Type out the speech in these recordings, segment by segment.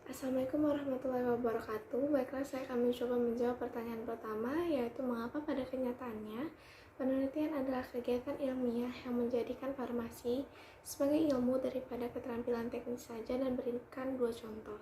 Assalamualaikum warahmatullahi wabarakatuh. Baiklah, saya akan mencoba menjawab pertanyaan pertama, yaitu mengapa pada kenyataannya penelitian adalah kegiatan ilmiah yang menjadikan farmasi sebagai ilmu daripada keterampilan teknis saja, dan berikan dua contoh.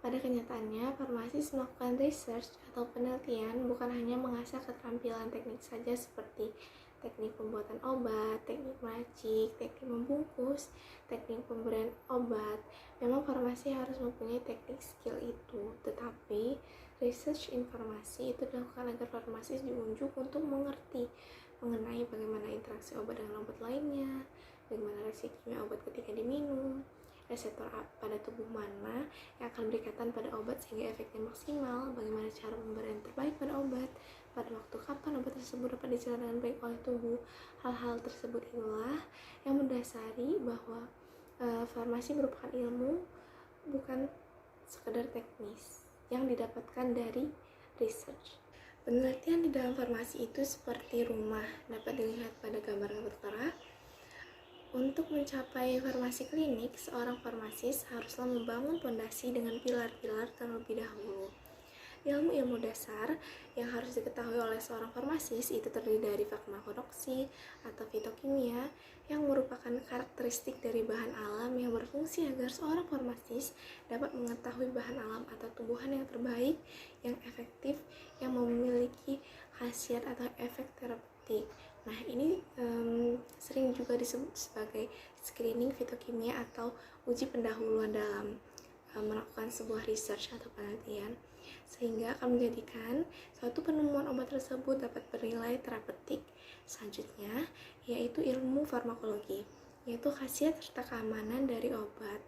Pada kenyataannya, farmasis melakukan research atau penelitian bukan hanya mengasah keterampilan teknik saja seperti teknik pembuatan obat, teknik meracik, teknik membungkus, teknik pemberian obat. Memang farmasi harus mempunyai teknik skill itu, tetapi research informasi itu dilakukan agar farmasis diunjuk untuk mengerti mengenai bagaimana interaksi obat dengan obat lainnya, bagaimana reaksi kimia obat ketika diminum, reseptor pada tubuh mana yang akan berikatan pada obat sehingga efeknya maksimal, bagaimana cara pemberian terbaik pada obat, pada waktu kapan obat tersebut dapat dicerna dengan baik oleh tubuh. Hal-hal tersebut inilah yang mendasari bahwa farmasi merupakan ilmu, bukan sekedar teknis yang didapatkan dari research. Penelitian di dalam farmasi itu seperti rumah, dapat dilihat pada gambar yang tertera. Untuk mencapai farmasi klinik, seorang farmasis haruslah membangun fondasi dengan pilar-pilar terlebih dahulu. Ilmu-ilmu dasar yang harus diketahui oleh seorang farmasis itu terdiri dari farmakonoksi atau fitokimia, yang merupakan karakteristik dari bahan alam yang berfungsi agar seorang farmasis dapat mengetahui bahan alam atau tumbuhan yang terbaik, yang efektif, yang memiliki khasiat atau efek terapeutik. Nah, ini sering juga disebut sebagai screening fitokimia atau uji pendahuluan dalam melakukan sebuah research atau penelitian, sehingga akan menjadikan suatu penemuan obat tersebut dapat bernilai terapeutik. Selanjutnya, yaitu ilmu farmakologi, yaitu khasiat serta keamanan dari obat.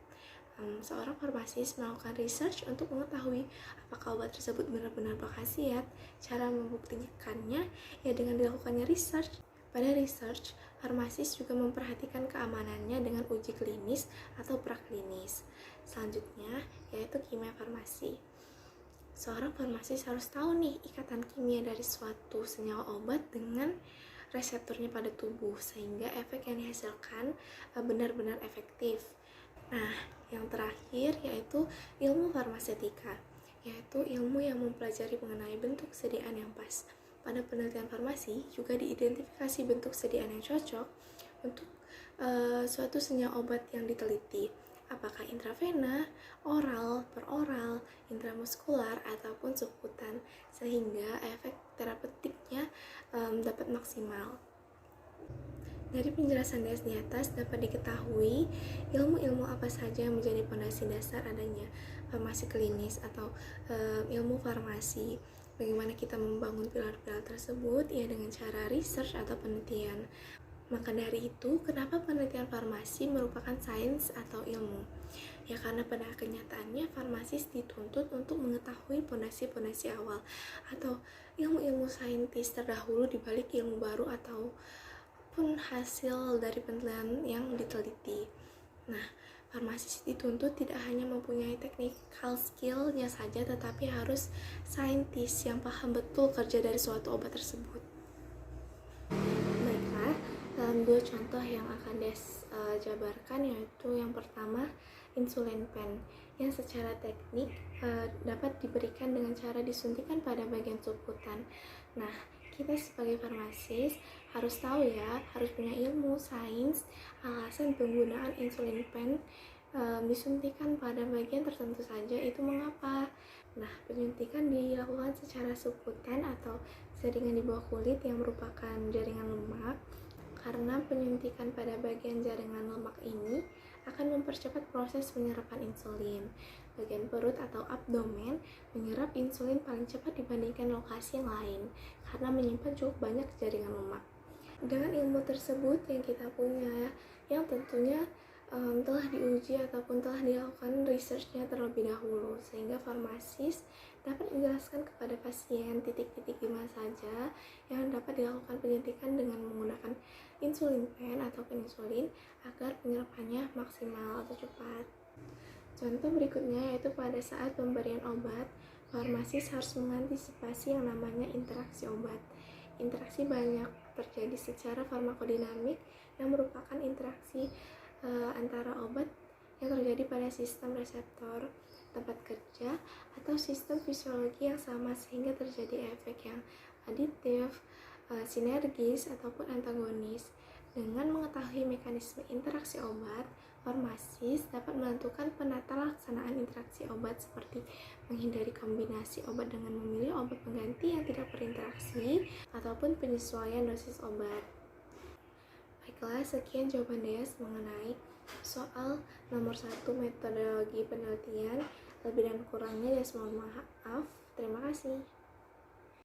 Seorang farmasis melakukan research untuk mengetahui apakah obat tersebut benar-benar berkhasiat. Cara membuktikannya ya dengan dilakukannya research. Pada research, farmasis juga memperhatikan keamanannya dengan uji klinis atau praklinis. Selanjutnya, yaitu kimia farmasi. Seorang farmasis harus tahu nih ikatan kimia dari suatu senyawa obat dengan reseptornya pada tubuh, sehingga efek yang dihasilkan benar-benar efektif. Nah, yang terakhir yaitu ilmu farmasetika, yaitu ilmu yang mempelajari mengenai bentuk sediaan yang pas. Pada penelitian farmasi juga diidentifikasi bentuk sediaan yang cocok untuk suatu senyawa obat yang diteliti, apakah intravena, oral, peroral, intramuskular, ataupun subkutan, sehingga efek terapeutiknya dapat maksimal. Dari penjelasan di atas dapat diketahui ilmu-ilmu apa saja yang menjadi fondasi dasar adanya farmasi klinis atau ilmu farmasi. Bagaimana kita membangun pilar-pilar tersebut? Ya dengan cara research atau penelitian. Maka dari itu, kenapa penelitian farmasi merupakan sains atau ilmu? Ya karena pada kenyataannya farmasis dituntut untuk mengetahui fondasi-fondasi awal atau ilmu-ilmu saintis terdahulu di balik ilmu baru ataupun hasil dari penelitian yang diteliti. Nah, farmasis dituntut tidak hanya mempunyai technical skill-nya saja, tetapi harus saintis yang paham betul kerja dari suatu obat tersebut. Baiklah, dalam dua contoh yang akan jabarkan, yaitu yang pertama insulin pen, yang secara teknik dapat diberikan dengan cara disuntikan pada bagian subkutan. Nah, kita sebagai farmasis harus tahu ya, harus punya ilmu sains alasan penggunaan insulin pen disuntikan pada bagian tertentu saja itu mengapa. Nah, penyuntikan dilakukan secara subkutan atau jaringan di bawah kulit yang merupakan jaringan lemak, karena penyuntikan pada bagian jaringan lemak ini akan mempercepat proses penyerapan insulin. Bagian perut atau abdomen menyerap insulin paling cepat dibandingkan lokasi yang lain karena menyimpan cukup banyak jaringan lemak. Dengan ilmu tersebut yang kita punya, yang tentunya telah diuji ataupun telah dilakukan researchnya terlebih dahulu, sehingga farmasis dapat menjelaskan kepada pasien titik-titik di mana saja yang dapat dilakukan penyuntikan dengan menggunakan insulin pen atau insulin agar penyerapannya maksimal atau cepat. Contoh berikutnya yaitu pada saat pemberian obat, farmasis harus mengantisipasi yang namanya interaksi obat. Interaksi banyak terjadi secara farmakodinamik yang merupakan interaksi antara obat yang terjadi pada sistem reseptor, tempat kerja, atau sistem fisiologi yang sama sehingga terjadi efek yang aditif, sinergis, ataupun antagonis. Dengan mengetahui mekanisme interaksi obat, farmasis dapat menentukan penata laksanaan interaksi obat seperti menghindari kombinasi obat dengan memilih obat pengganti yang tidak berinteraksi ataupun penyesuaian dosis obat. Baiklah, sekian jawaban Deas mengenai soal nomor 1 metodologi penelitian. Lebih dan kurangnya Deas mohon maaf. Terima kasih.